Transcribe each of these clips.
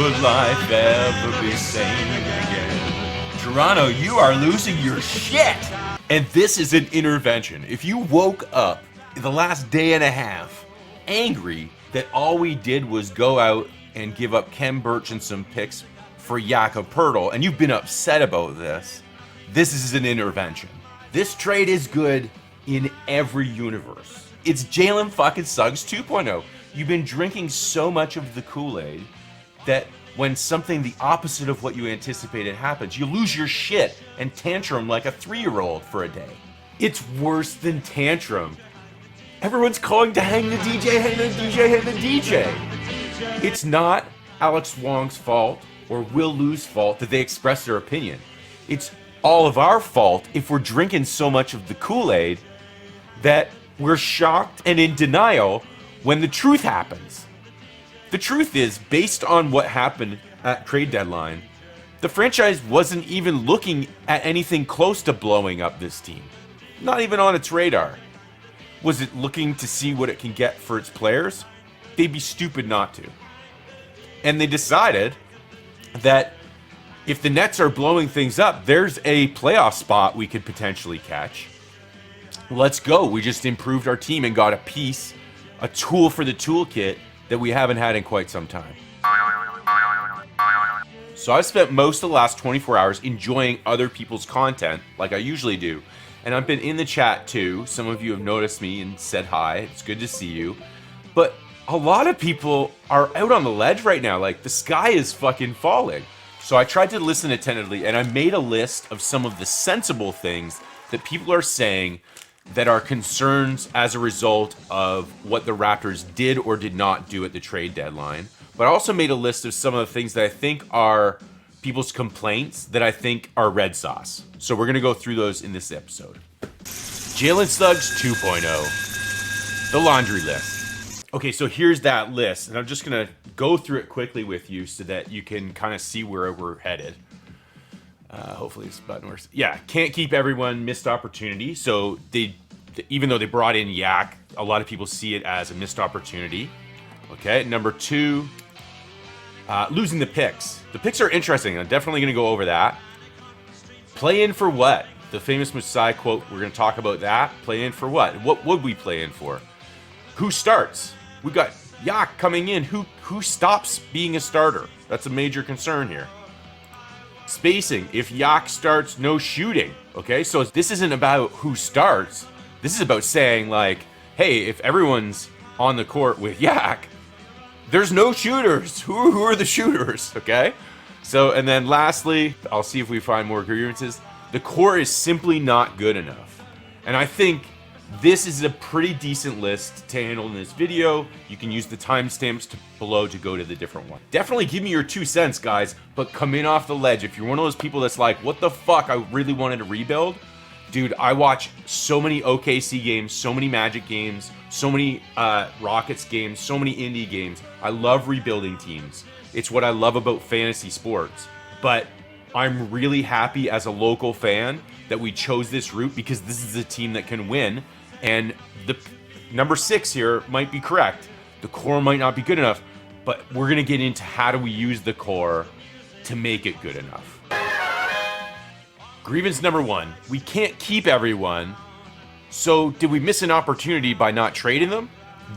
would life ever be sane again? Toronto, you are losing your shit! And this is an intervention. If you woke up the last day and a half angry that all we did was go out and give up Kem Birch and some picks for Jacob Poeltl, and you've been upset about this, this is an intervention. This trade is good in every universe. It's Jalen fucking Suggs 2.0. You've been drinking so much of the Kool-Aid that when something the opposite of what you anticipated happens, you lose your shit and tantrum like a 3-year-old for a day. It's worse than tantrum. Everyone's calling to hang the DJ, hang the DJ, hang the DJ. It's not Alex Wong's fault or Will Lou's fault that they express their opinion. It's all of our fault if we're drinking so much of the Kool-Aid that we're shocked and in denial when the truth happens. The truth is, based on what happened at trade deadline, the franchise wasn't even looking at anything close to blowing up this team. Not even on its radar. Was it looking to see what it can get for its players? They'd be stupid not to. And they decided that if the Nets are blowing things up, there's a playoff spot we could potentially catch. Let's go. We just improved our team and got a piece, a tool for the toolkit that we haven't had in quite some time. So I've spent most of the last 24 hours enjoying other people's content, like I usually do. And I've been in the chat too. Some of you have noticed me and said hi. It's good to see you. But a lot of people are out on the ledge right now. Like, the sky is fucking falling. So I tried to listen attentively, and I made a list of some of the sensible things that people are saying that are concerns as a result of what the Raptors did or did not do at the trade deadline. But I also made a list of some of the things that I think are people's complaints that I think are red sauce. So we're going to go through those in this episode. Jalen Suggs 2.0, the laundry list. Okay, so here's that list, and I'm just going to go through it quickly with you so that you can kind of see where we're headed. Hopefully this button works. Yeah, can't keep everyone, missed opportunity. So even though they brought in Yak, a lot of people see it as a missed opportunity. Okay, number 2, losing the picks. The picks are interesting. I'm definitely going to go over that. Play in for what? The famous Masai quote, we're going to talk about that. Play in for what? What would we play in for? Who starts? We got Yak coming in. Who stops being a starter? That's a major concern here. Spacing. If Yak starts, no shooting. Okay, so this isn't about who starts. This is about saying, like, hey, if everyone's on the court with Yak, there's no shooters. Who are the shooters? Okay, so, and then lastly, I'll see if we find more grievances. The core is simply not good enough. And I think this is a pretty decent list to handle in this video. You can use the timestamps below to go to the different one. Definitely give me your 2 cents, guys, but come in off the ledge. If you're one of those people that's like, what the fuck, I really wanted to rebuild. Dude, I watch so many OKC games, so many Magic games, so many Rockets games, so many indie games. I love rebuilding teams. It's what I love about fantasy sports. But I'm really happy as a local fan that we chose this route because this is a team that can win. And the number 6 here might be correct. The core might not be good enough, but we're going to get into how do we use the core to make it good enough. Grievance number 1, we can't keep everyone. So did we miss an opportunity by not trading them?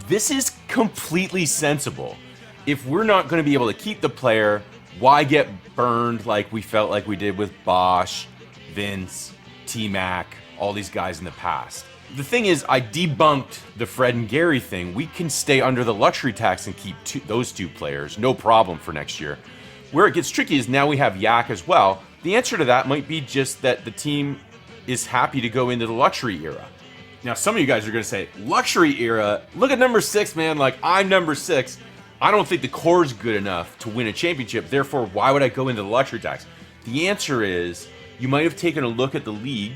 This is completely sensible. If we're not going to be able to keep the player, why get burned like we felt like we did with Bosch, Vince, T-Mac, all these guys in the past? The thing is, I debunked the Fred and Gary thing. We can stay under the luxury tax and keep those 2 players, no problem for next year. Where it gets tricky is now we have Yak as well. The answer to that might be just that the team is happy to go into the luxury era. Now, some of you guys are going to say, luxury era? Look at number 6, man. Like, I'm number 6. I don't think the core is good enough to win a championship. Therefore, why would I go into the luxury tax? The answer is, you might have taken a look at the league,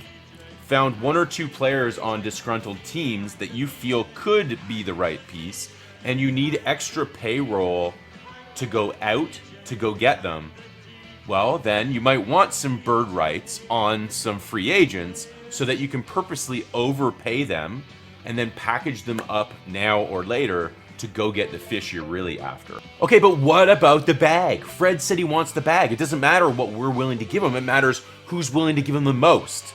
found 1 or 2 players on disgruntled teams that you feel could be the right piece, and you need extra payroll to go out to go get them. Well, then you might want some bird rights on some free agents so that you can purposely overpay them and then package them up now or later to go get the fish you're really after. Okay, but what about the bag? Fred said he wants the bag. It doesn't matter what we're willing to give him. It matters who's willing to give him the most.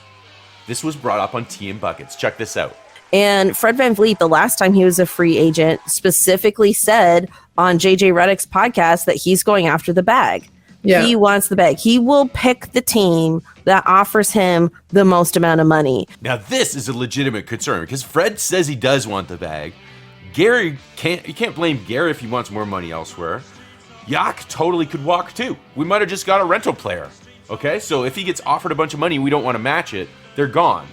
This was brought up on Tea and Buckets. Check this out. And Fred VanVleet, the last time he was a free agent, specifically said on JJ Redick's podcast that he's going after the bag. Yeah. He wants the bag. He will pick the team that offers him the most amount of money. Now, this is a legitimate concern because Fred says he does want the bag. You can't blame Gary if he wants more money elsewhere. Yak totally could walk too. We might have just got a rental player. Okay, so if he gets offered a bunch of money, we don't want to match it. They're gone.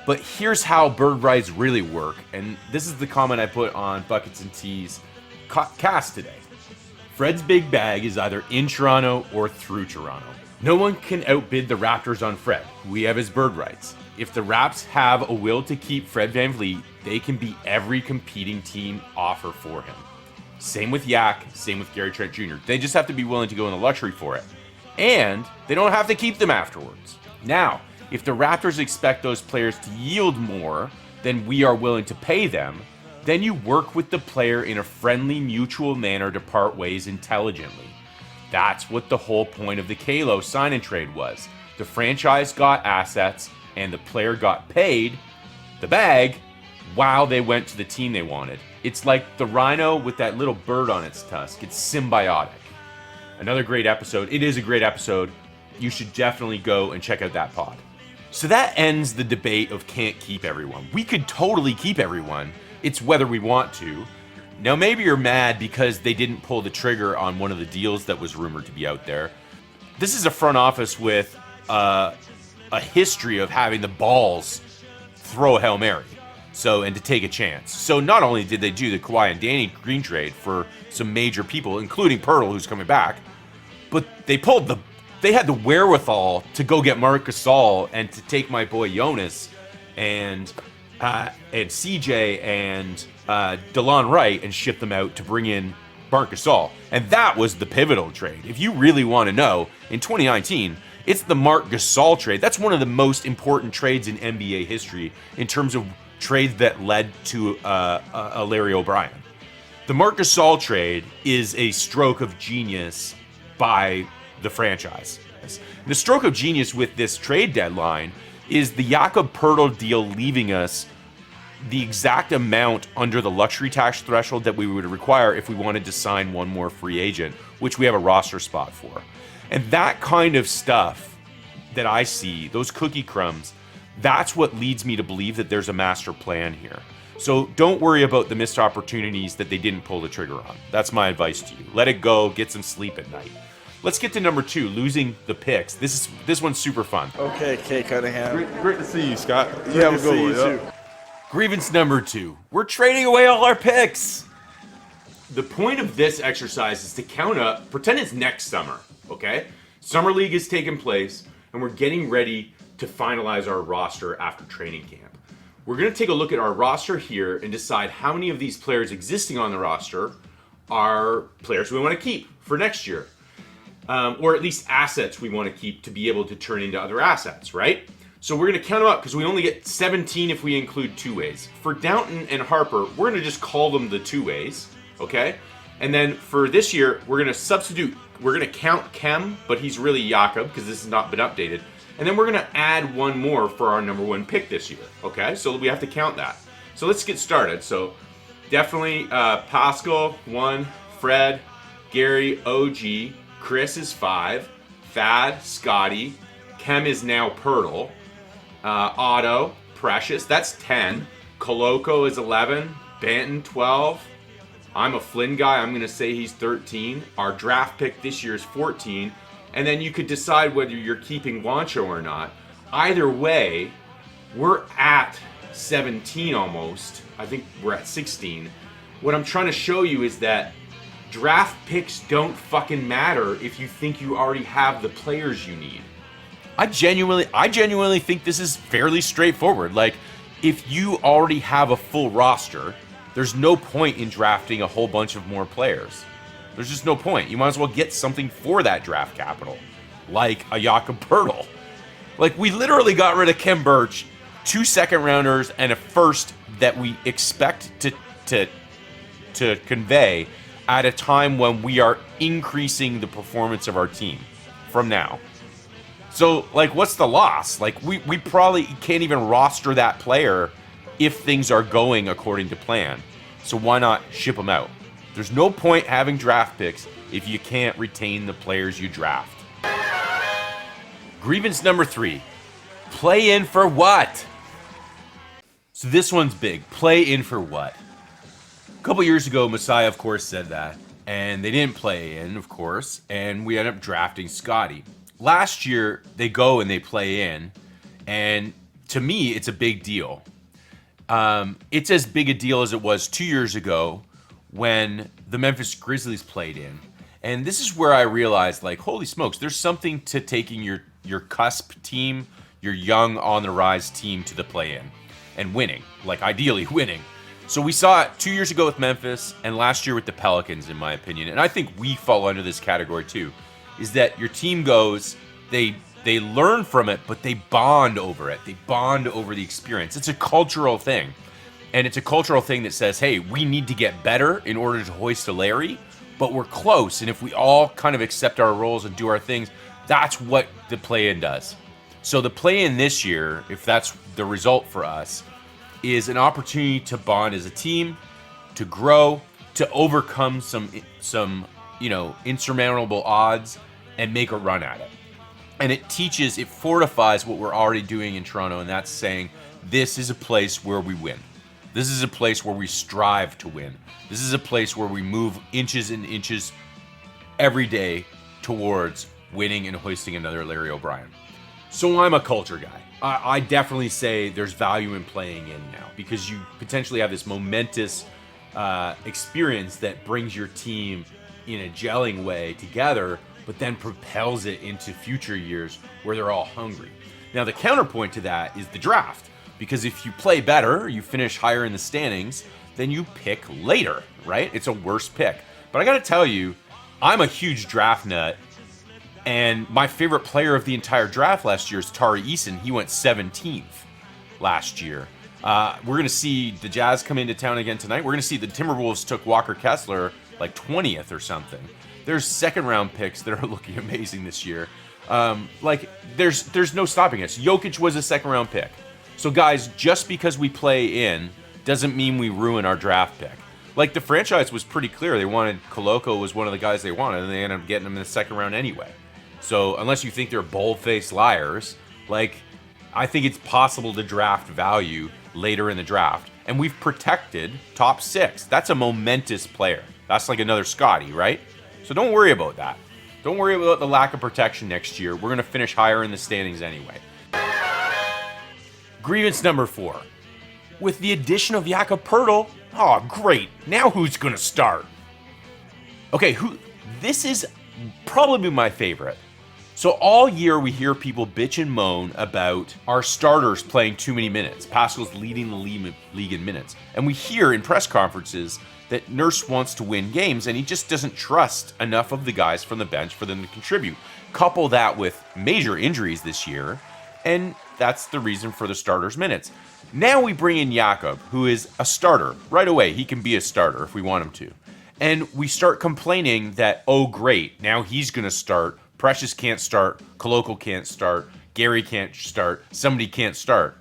But here's how bird rights really work. And this is the comment I put on Buckets and Tea's cast today. Fred's big bag is either in Toronto or through Toronto. No one can outbid the Raptors on Fred. We have his bird rights. If the Raps have a will to keep Fred VanVleet, they can beat every competing team offer for him. Same with Yak, same with Gary Trent Jr. They just have to be willing to go in the luxury for it. And they don't have to keep them afterwards. Now, if the Raptors expect those players to yield more than we are willing to pay them, then you work with the player in a friendly, mutual manner to part ways intelligently. That's what the whole point of the Kalo sign and trade was. The franchise got assets and the player got paid the bag while they went to the team they wanted. It's like the rhino with that little bird on its tusk. It's symbiotic. Another great episode. It is a great episode. You should definitely go and check out that pod. So that ends the debate of can't keep everyone. We could totally keep everyone. It's whether we want to. Now, maybe you're mad because they didn't pull the trigger on one of the deals that was rumored to be out there. This is a front office with a history of having the balls throw a Hail Mary. And to take a chance. So not only did they do the Kawhi and Danny Green trade for some major people, including Poeltl, who's coming back, but they had the wherewithal to go get Marc Gasol and to take my boy Jonas and CJ and DeLon Wright and ship them out to bring in Marc Gasol. And that was the pivotal trade. If you really want to know, in 2019, it's the Marc Gasol trade. That's one of the most important trades in NBA history in terms of trades that led to a Larry O'Brien. The Marc Gasol trade is a stroke of genius by the franchise. The stroke of genius with this trade deadline is the Jacob Poeltl deal leaving us the exact amount under the luxury tax threshold that we would require if we wanted to sign one more free agent, which we have a roster spot for. And that kind of stuff that I see, those cookie crumbs, that's what leads me to believe that there's a master plan here. So don't worry about the missed opportunities that they didn't pull the trigger on. That's my advice to you. Let it go, get some sleep at night. Let's get to number 2, losing the picks. This one's super fun. Okay, Kay Cunningham. Great to see you, Scott. You have a good one. Too. Grievance number 2. We're trading away all our picks. The point of this exercise is to count up, pretend it's next summer, okay? Summer League is taking place, and we're getting ready to finalize our roster after training camp. We're going to take a look at our roster here and decide how many of these players existing on the roster are players we want to keep for next year. Or at least assets we want to keep to be able to turn into other assets, right? So we're going to count them up because we only get 17 if we include two-ways. For Downton and Harper, we're going to just call them the two-ways, okay? And then for this year, we're going to substitute. We're going to count Kem, but he's really Jakob because this has not been updated. And then we're going to add one more for our number 1 pick this year, okay? So we have to count that. So let's get started. So definitely Pascal, 1, Fred, Gary, OG, Chris is 5, Thad, Scottie, Kem is now Poeltl, Otto, Precious, that's 10, Koloko is 11, Banton 12, I'm a Flynn guy, I'm going to say he's 13, our draft pick this year is 14, and then you could decide whether you're keeping Wancho or not. Either way, we're at 17 almost, I think we're at 16. What I'm trying to show you is that draft picks don't fucking matter if you think you already have the players you need. I genuinely think this is fairly straightforward. Like, if you already have a full roster, there's no point in drafting a whole bunch of more players. There's just no point. You might as well get something for that draft capital, like a Jakob Poeltl. Like, we literally got rid of Kem Birch, 2 second rounders, and a first that we expect to to convey at a time when we are increasing the performance of our team from now. So, like, what's the loss? Like, we probably can't even roster that player if things are going according to plan. So why not ship them out? There's no point having draft picks if you can't retain the players you draft. Grievance number 3. Play in for what? So this one's big. Play in for what? A couple years ago, Messiah, of course, said that. And they didn't play in, of course. And we ended up drafting Scottie. Last year, they go and they play in. And to me, it's a big deal. It's as big a deal as it was 2 years ago when the Memphis Grizzlies played in. And this is where I realized, like, holy smokes, there's something to taking your cusp team, your young on-the-rise team to the play-in and winning, like ideally winning. So we saw it 2 years ago with Memphis and last year with the Pelicans, in my opinion. And I think we fall under this category too, is that your team goes, they learn from it, but they bond over it. They bond over the experience. It's a cultural thing. And it's a cultural thing that says, hey, we need to get better in order to hoist a Larry, but we're close. And if we all kind of accept our roles and do our things, that's what the play-in does. So the play-in this year, if that's the result for us, is an opportunity to bond as a team, to grow, to overcome some insurmountable odds and make a run at it. And it fortifies what we're already doing in Toronto, and that's saying this is a place where we win. This is a place where we strive to win. This is a place where we move inches and inches every day towards winning and hoisting another Larry O'Brien. So I'm a culture guy. I definitely say there's value in playing in now because you potentially have this momentous experience that brings your team in a gelling way together, but then propels it into future years where they're all hungry. Now, the counterpoint to that is the draft, because if you play better, you finish higher in the standings, then you pick later, right? It's a worse pick. But I got to tell you, I'm a huge draft nut. And my favorite player of the entire draft last year is Tari Eason. He went 17th last year. We're going to see the Jazz come into town again tonight. We're going to see the Timberwolves took Walker Kessler like 20th or something. There's second-round picks that are looking amazing this year. There's no stopping us. Jokic was a second-round pick. So, guys, just because we play in doesn't mean we ruin our draft pick. Like, the franchise was pretty clear. They wanted Koloko was one of the guys they wanted, and they ended up getting him in the second round anyway. So unless you think they're bold-faced liars, like, I think it's possible to draft value later in the draft. And we've protected top 6. That's a momentous player. That's like another Scottie, right? So don't worry about that. Don't worry about the lack of protection next year. We're going to finish higher in the standings anyway. Grievance number 4. With the addition of Jacob Poeltl, oh, great. Now who's going to start? Okay, this is probably my favorite. So all year we hear people bitch and moan about our starters playing too many minutes. Pascal's leading the league in minutes. And we hear in press conferences that Nurse wants to win games and he just doesn't trust enough of the guys from the bench for them to contribute. Couple that with major injuries this year, and that's the reason for the starters' minutes. Now we bring in Jakob, who is a starter. Right away, he can be a starter if we want him to. And we start complaining that, oh great, now he's going to start. Precious can't start. Koloko can't start. Gary can't start. Somebody can't start.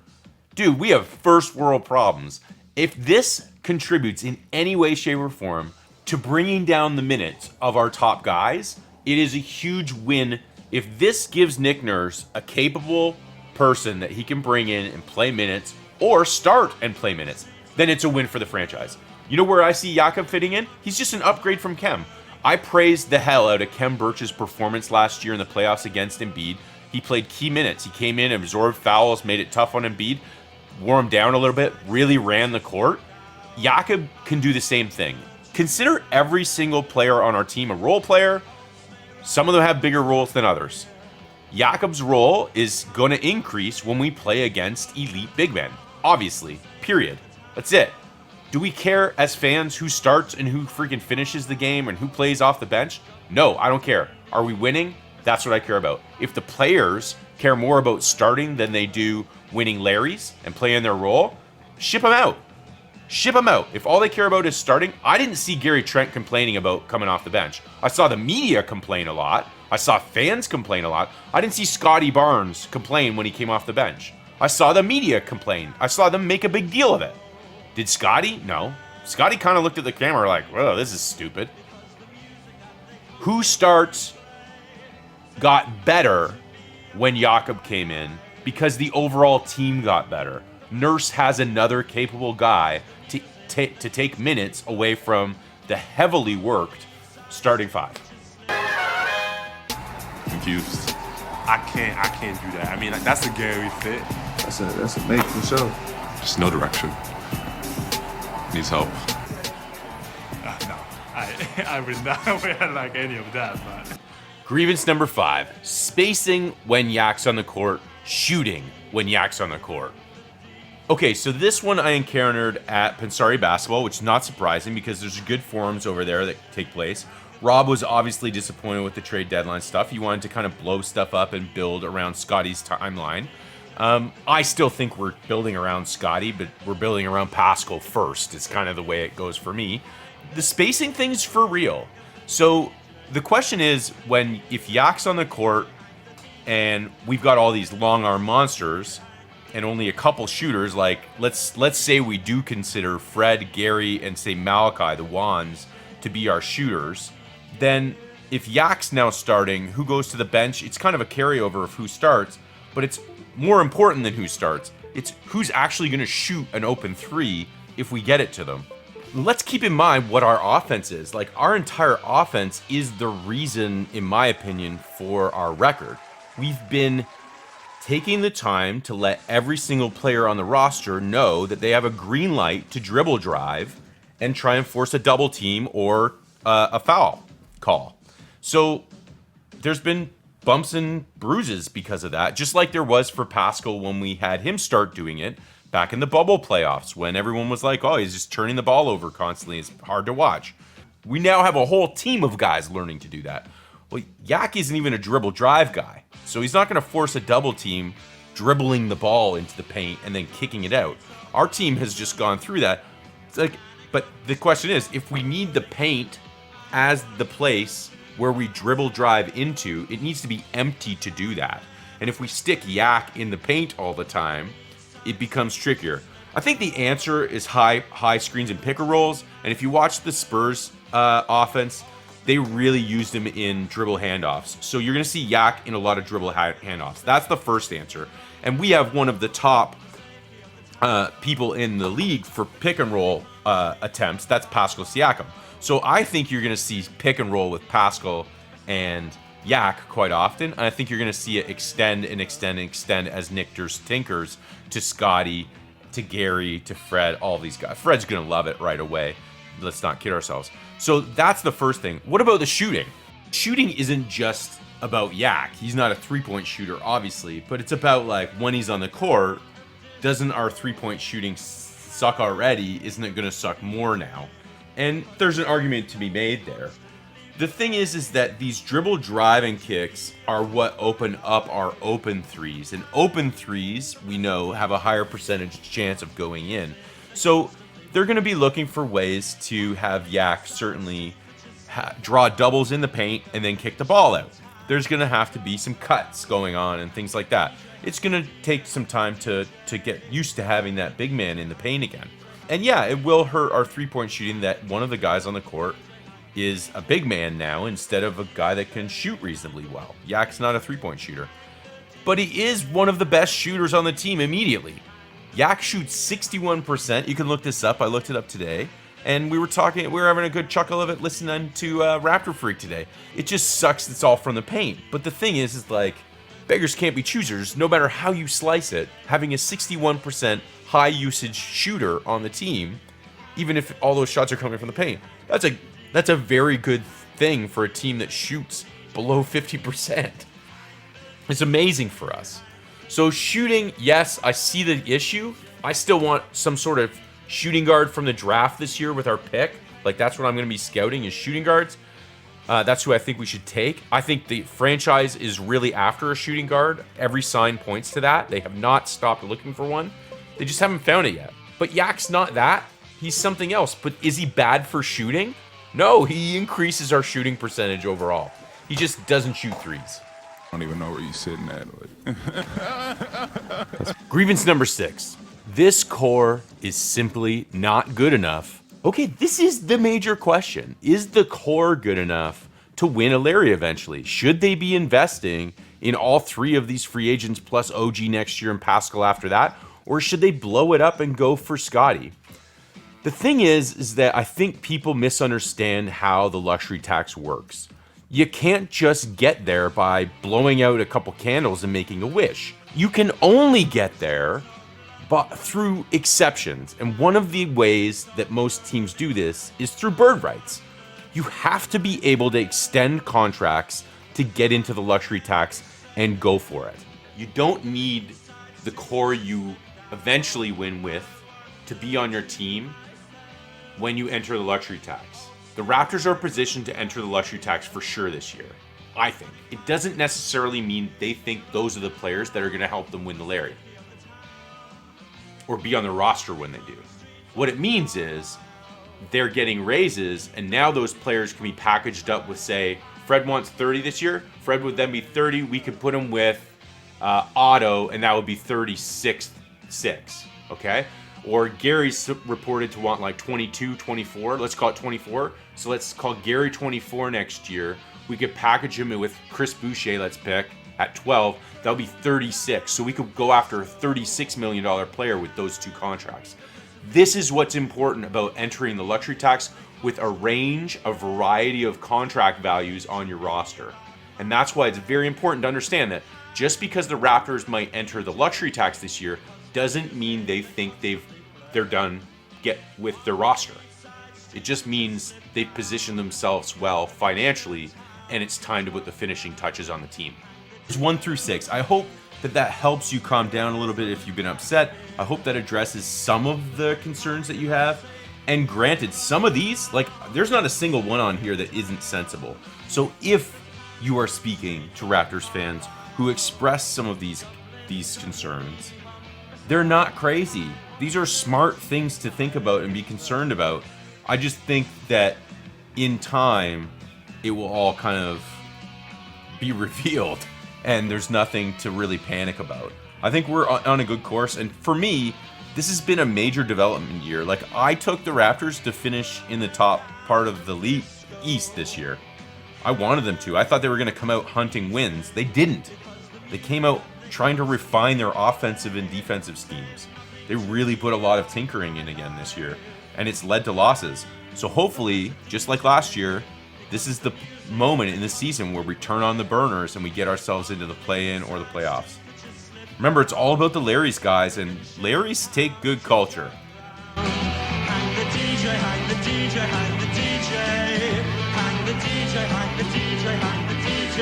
Dude, we have first world problems. If this contributes in any way, shape, or form to bringing down the minutes of our top guys, it is a huge win. If this gives Nick Nurse a capable person that he can bring in and play minutes or start and play minutes, then it's a win for the franchise. You know where I see Jakob fitting in? He's just an upgrade from Kem. I praised the hell out of Kem Birch's performance last year in the playoffs against Embiid. He played key minutes. He came in, absorbed fouls, made it tough on Embiid, wore him down a little bit, really ran the court. Jakob can do the same thing. Consider every single player on our team a role player. Some of them have bigger roles than others. Jakob's role is going to increase when we play against elite big men. Obviously. Period. That's it. Do we care as fans who starts and who freaking finishes the game and who plays off the bench? No, I don't care. Are we winning? That's what I care about. If the players care more about starting than they do winning Larrys and playing their role, ship them out. Ship him out. If all they care about is starting, I didn't see Gary Trent complaining about coming off the bench. I saw the media complain a lot. I saw fans complain a lot. I didn't see Scottie Barnes complain when he came off the bench. I saw the media complain. I saw them make a big deal of it. Did Scottie? No. Scottie kind of looked at the camera like, whoa, this is stupid. Who Starts got better when Jakob came in because the overall team got better. Nurse has another capable guy to take minutes away from the heavily worked starting five. Confused. I can't do that. I mean, that's a Gary fit. That's a mate for sure. Just no direction. Needs help. No, I would not wear like any of that, but. Grievance number 5, spacing when Yak's on the court, shooting when Yak's on the court. Okay, so this one I encountered at Pensari Basketball, which is not surprising because there's good forums over there that take place. Rob was obviously disappointed with the trade deadline stuff. He wanted to kind of blow stuff up and build around Scottie's timeline. I still think we're building around Scottie, but we're building around Pascal first. It's kind of the way it goes for me. The spacing thing's for real. So the question is, if Yak's on the court and we've got all these long arm monsters and only a couple shooters, like let's say we do consider Fred, Gary, and say Malachi, the Wands, to be our shooters, then if Yak's now starting, who goes to the bench? It's kind of a carryover of who starts, but it's more important than who starts. It's who's actually going to shoot an open three if we get it to them. Let's keep in mind what our offense is. Like, our entire offense is the reason, in my opinion, for our record. We've been taking the time to let every single player on the roster know that they have a green light to dribble drive and try and force a double team or a foul call. So there's been bumps and bruises because of that, just like there was for Pascal when we had him start doing it back in the bubble playoffs, when everyone was like, oh, he's just turning the ball over constantly. It's hard to watch. We now have a whole team of guys learning to do that. Well, Yak isn't even a dribble drive guy, so he's not going to force a double team dribbling the ball into the paint and then kicking it out. Our team has just gone through that. It's like, but the question is, if we need the paint as the place where we dribble drive into, it needs to be empty to do that. And if we stick Yak in the paint all the time, it becomes trickier. I think the answer is high screens and pick and rolls. And if you watch the Spurs offense, they really used him in dribble handoffs. So you're going to see Yak in a lot of dribble handoffs. That's the first answer. And we have one of the top people in the league for pick and roll attempts. That's Pascal Siakam. So I think you're going to see pick and roll with Pascal and Yak quite often. And I think you're going to see it extend and extend and extend as Nick tinkers to Scottie, to Gary, to Fred, all these guys. Fred's going to love it right away. Let's not kid ourselves. So that's the first thing. What about the shooting? Shooting isn't just about Yak. He's not a three-point shooter, obviously, but it's about, like, when he's on the court, doesn't our three-point shooting suck already? Isn't it going to suck more now? And there's an argument to be made there. The thing is that these dribble driving kicks are what open up our open threes. And open threes, we know, have a higher percentage chance of going in. So they're going to be looking for ways to have Yak certainly draw doubles in the paint and then kick the ball out. There's going to have to be some cuts going on and things like that. It's going to take some time to get used to having that big man in the paint again. And yeah, it will hurt our three-point shooting that one of the guys on the court is a big man now instead of a guy that can shoot reasonably well. Yak's not a three-point shooter. But he is one of the best shooters on the team immediately. Yak shoots 61%. You can look this up. I looked it up today. And we were having a good chuckle of it listening to Raptor Freak today. It just sucks it's all from the paint. But the thing is like, beggars can't be choosers. No matter how you slice it, having a 61% high usage shooter on the team, even if all those shots are coming from the paint, that's a very good thing for a team that shoots below 50%. It's amazing for us. So shooting, yes, I see the issue. I still want some sort of shooting guard from the draft this year with our pick. Like, that's what I'm going to be scouting is shooting guards. That's who I think we should take. I think the franchise is really after a shooting guard. Every sign points to that. They have not stopped looking for one. They just haven't found it yet. But Yak's not that. he's something else. But is he bad for shooting? No, he increases our shooting percentage overall. He just doesn't shoot threes. I don't even know where you're sitting at. Grievance number 6. This core is simply not good enough. Okay, this is the major question. Is the core good enough to win a Larry eventually? Should they be investing in all 3 of these free agents plus OG next year and Pascal after that? Or should they blow it up and go for Scottie? The thing is that I think people misunderstand how the luxury tax works. You can't just get there by blowing out a couple candles and making a wish. You can only get there through exceptions. And one of the ways that most teams do this is through bird rights. You have to be able to extend contracts to get into the luxury tax and go for it. You don't need the core you eventually win with to be on your team when you enter the luxury tax. The Raptors are positioned to enter the luxury tax for sure this year, I think. It doesn't necessarily mean they think those are the players that are going to help them win the Larry or be on the roster when they do. What it means is they're getting raises, and now those players can be packaged up with, say, Fred wants 30 this year. Fred would then be 30. We could put him with Otto, and that would be 36-6, okay? Or Gary's reported to want like 22, 24. Let's call it 24. So let's call Gary 24 next year. We could package him with Chris Boucher, let's pick, at 12. That'll be 36. So we could go after a $36 million player with those 2 contracts. This is what's important about entering the luxury tax with a variety of contract values on your roster. And that's why it's very important to understand that just because the Raptors might enter the luxury tax this year doesn't mean they think they're done with their roster. It just means they've positioned themselves well financially, and it's time to put the finishing touches on the team. 1 through 6. I hope that helps you calm down a little bit if you've been upset. I hope that addresses some of the concerns that you have. And granted, some of these, like, there's not a single one on here that isn't sensible. So if you are speaking to Raptors fans who express some of these concerns, they're not crazy. These are smart things to think about and be concerned about. I just think that in time, it will all kind of be revealed, and there's nothing to really panic about. I think we're on a good course, and for me, this has been a major development year. Like, I took the Raptors to finish in the top part of the league East this year. I wanted them to. I thought they were going to come out hunting wins. They didn't. They came out trying to refine their offensive and defensive schemes. They really put a lot of tinkering in again this year, and it's led to losses. So hopefully, just like last year, this is the moment in the season where we turn on the burners and we get ourselves into the play-in or the playoffs. Remember, it's all about the Larrys, guys, and Larrys take good culture. Hang the DJ, hang the DJ, hang the DJ. Hang the DJ, hang the DJ, hang the DJ.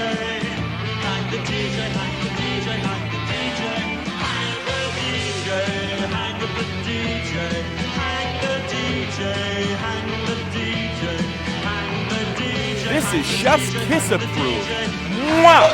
Hang the DJ, hang the DJ, hang the DJ. Hang the DJ, hang the DJ. Hang the DJ, hang the DJ. Hang the DJ. This is Chef's Kiss approved. Mwah!